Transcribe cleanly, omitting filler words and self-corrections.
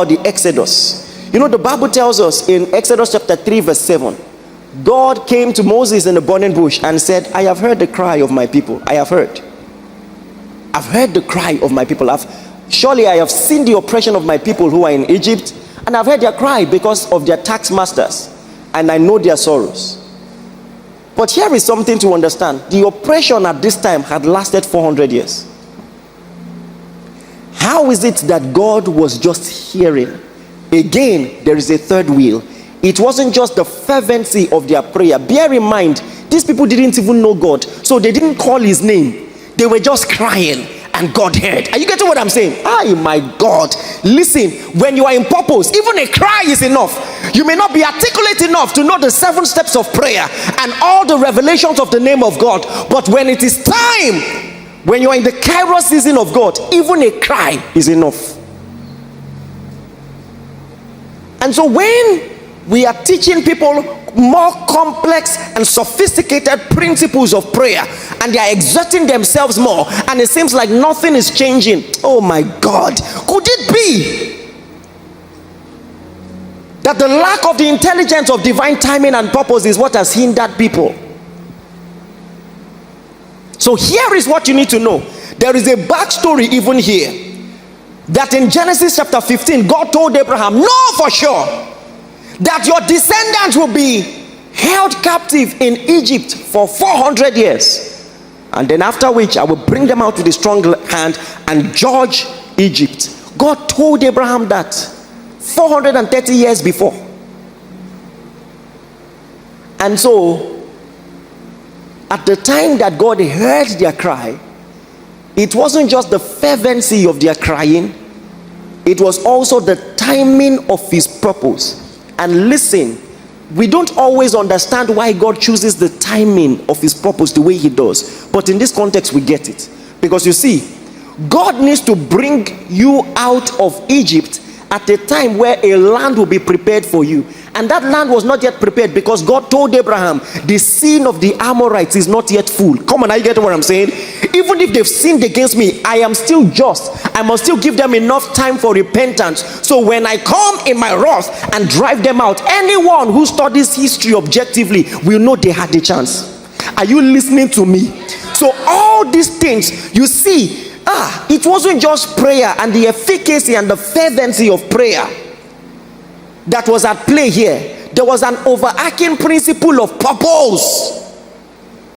the Exodus. You know, the Bible tells us in Exodus chapter 3 verse 7, God came to Moses in the burning bush and said, I have heard the cry of my people. I've heard the cry of my people. Surely I have seen the oppression of my people who are in Egypt, and I've heard their cry because of their tax masters, and I know their sorrows. But here is something to understand. The oppression at this time had lasted 400 years. How is it that God was just hearing? Again, there is a third wheel. It wasn't just the fervency of their prayer. Bear in mind, these people didn't even know God, so they didn't call his name. They were just crying, and God heard. Are you getting what I'm saying? Oh my God. Listen, when you are in purpose, even a cry is enough. You may not be articulate enough to know the 7 steps of prayer and all the revelations of the name of God, but when it is time, when you are in the Kairos season of God, even a cry is enough. And so when we are teaching people more complex and sophisticated principles of prayer, and they are exerting themselves more, and it seems like nothing is changing, oh my God, could it be that the lack of the intelligence of divine timing and purpose is what has hindered people? So here is what you need to know. There is a backstory even here, that in Genesis chapter 15, God told Abraham, know for sure that your descendants will be held captive in Egypt for 400 years, and then after which I will bring them out with a strong hand and judge Egypt. God told Abraham that 430 years before. And so at the time that God heard their cry, it wasn't just the fervency of their crying, it was also the timing of his purpose. And listen, we don't always understand why God chooses the timing of his purpose the way he does, but in this context we get it. Because you see, God needs to bring you out of Egypt at a time where a land will be prepared for you, and that land was not yet prepared, because God told Abraham, the sin of the Amorites is not yet full. Come on, are you getting what I'm saying? Even if they've sinned against me, I am still just. I must still give them enough time for repentance, so when I come in my wrath and drive them out, anyone who studies history objectively will know they had a chance. Are you listening to me? So all these things, you see, it wasn't just prayer and the efficacy and the fervency of prayer that was at play here. There was an overarching principle of purpose.